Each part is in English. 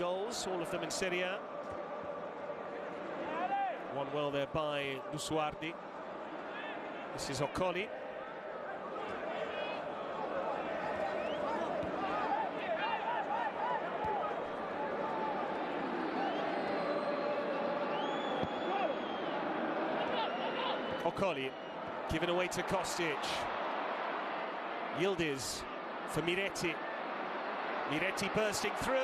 goals, all of them in Serie A. One well there by Lusuardi. This is Okoli. Okoli, given away to Kostic. Yildiz for Miretti. Miretti bursting through.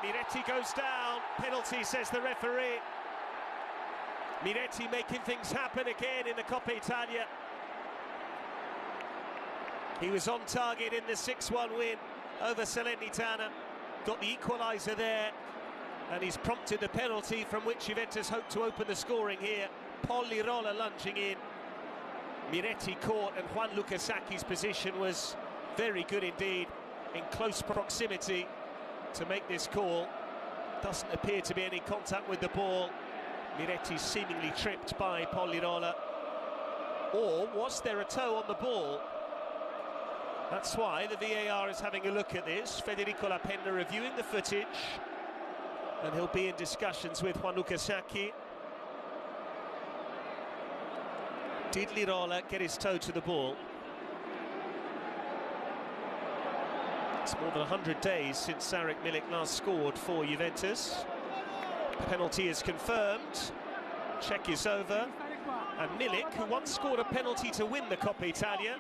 Miretti goes down. Penalty, says the referee. Miretti making things happen again in the Coppa Italia. He was on target in the 6-1 win over Salernitana. Got the equaliser there. And he's prompted the penalty from which Juventus hoped to open the scoring here. Pollirola lunging in. Miretti caught, and Juan Lukasaki's position was very good indeed, in close proximity to make this call. Doesn't appear to be any contact with the ball. Miretti seemingly tripped by Pollirola. Or was there a toe on the ball? That's why the VAR is having a look at this. Federico Lapenna reviewing the footage, and he'll be in discussions with Juan Lukasaki. Did Lirola get his toe to the ball? It's more than 100 days since Sarek Milik last scored for Juventus. Penalty is confirmed. Check is over. And Milik, who once scored a penalty to win the Coppa Italia,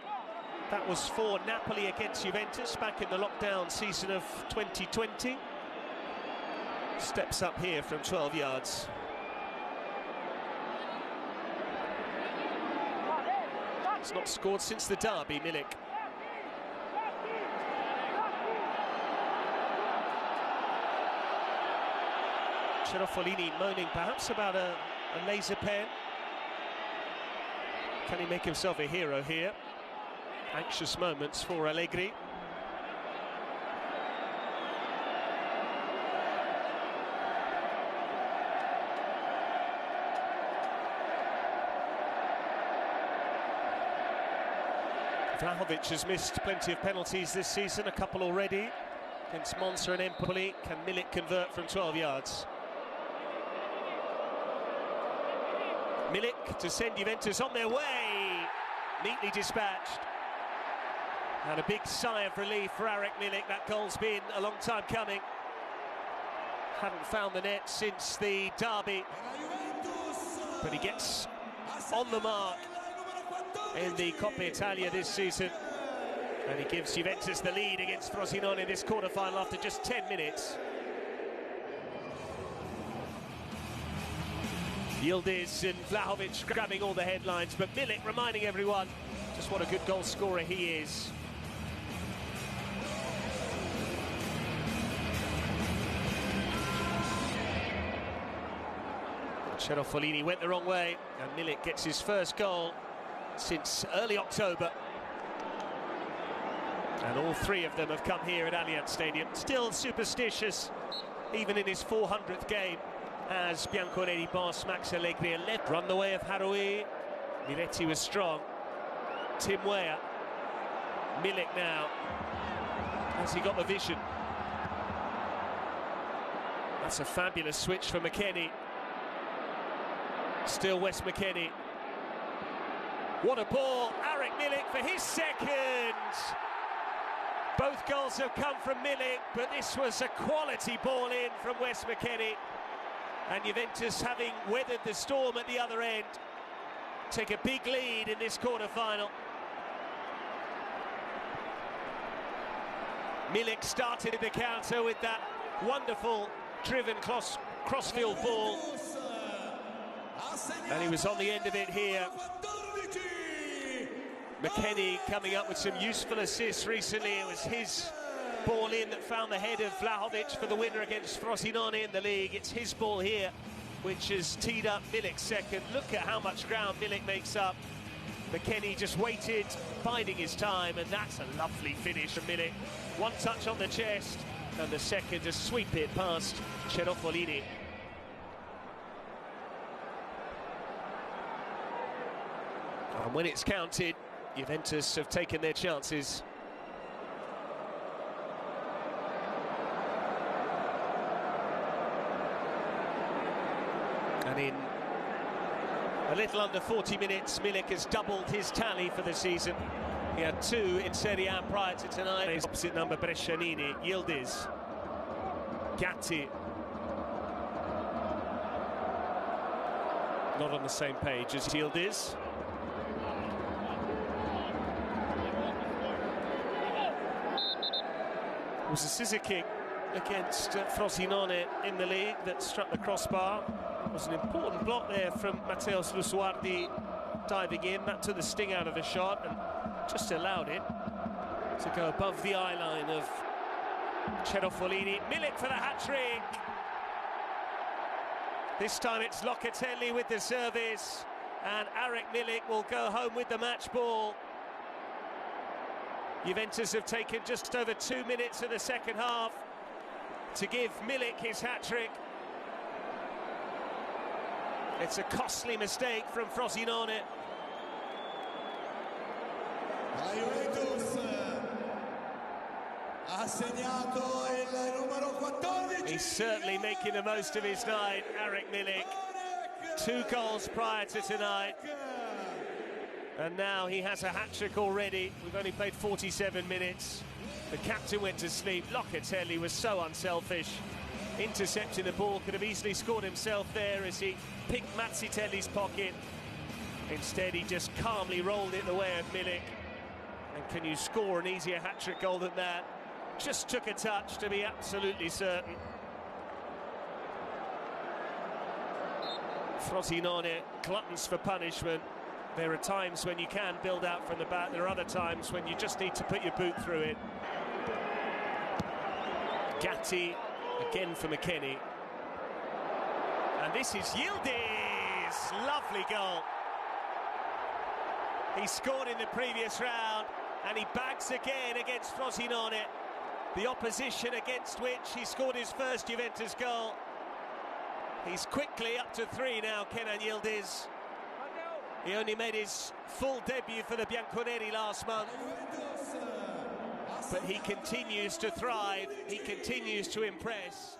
that was for Napoli against Juventus back in the lockdown season of 2020. Steps up here from 12 yards. He's not scored since the derby, Milik. Cerofolini moaning perhaps about a laser pen. Can he make himself a hero here? Anxious moments for Allegri. Vlahovic has missed plenty of penalties this season, a couple already. Against Monza and Empoli, can Milik convert from 12 yards? Milik to send Juventus on their way. Neatly dispatched. And a big sigh of relief for Arek Milik. That goal's been a long time coming. Hadn't found the net since the derby. But he gets on the mark in the Coppa Italia this season, and he gives Juventus the lead against Frosinone in this quarter-final after just 10 minutes. Yildiz and Vlahovic grabbing all the headlines, but Milik reminding everyone just what a good goal scorer he is. Cerofolini went the wrong way, and Milik gets his first goal since early October. And all three of them have come here at Allianz Stadium. Still superstitious, even in his 400th game as Bianconeri boss Max Allegri led. Run the way of Haroui. Miretti was strong. Tim Weah. Milik now. Has he got the vision? That's a fabulous switch for McKennie. Still Wes McKennie. What a ball, Arek Milik for his second. Both goals have come from Milik, but this was a quality ball in from Wes McKennie. And Juventus, having weathered the storm at the other end, take a big lead in this quarter-final. Milik started the counter with that wonderful driven crossfield ball. And he was on the end of it here. McKennie coming up with some useful assists recently. It was his ball in that found the head of Vlahovic for the winner against Frosinone in the league. It's his ball here, which has teed up Milik's second. Look at how much ground Milik makes up. McKennie just waited, biding his time, and that's a lovely finish from Milik. One touch on the chest, and the second to sweep it past Cerofolini. And when it's counted, Juventus have taken their chances. And in a little under 40 minutes, Milik has doubled his tally for the season. He had 2 in Serie A prior to tonight. His opposite number, Brescianini, Yildiz, Gatti. Not on the same page as Yildiz. It was a scissor kick against Frosinone in the league that struck the crossbar. It was an important block there from Matteos Lusuardi diving in. That took the sting out of the shot and just allowed it to go above the eye line of Cerofolini. Milik for the hat-trick. This time it's Locatelli with the service, and Arek Milik will go home with the match ball. Juventus have taken just over 2 minutes of the second half to give Milik his hat-trick. It's a costly mistake from Frosinone. La Juventus ha segnato il numero 14. He's certainly making the most of his night, Arek Milik. 2 goals prior to tonight. And now he has a hat-trick already. We've only played 47 minutes. The captain went to sleep. Locatelli was so unselfish. Intercepting the ball, could have easily scored himself there as he picked Mazzitelli's pocket. Instead, he just calmly rolled it the way of Milik. And can you score an easier hat-trick goal than that? Just took a touch to be absolutely certain. Frosinone, gluttons for punishment. There are times when you can build out from the back. There are other times when you just need to put your boot through it. Gatti, again for McKennie. And this is Yildiz. Lovely goal. He scored in the previous round, and he bags again against Frosinone, the opposition against which he scored his first Juventus goal. He's quickly up to 3 now, Kenan Yildiz. He only made his full debut for the Bianconeri last month, but he continues to thrive, he continues to impress.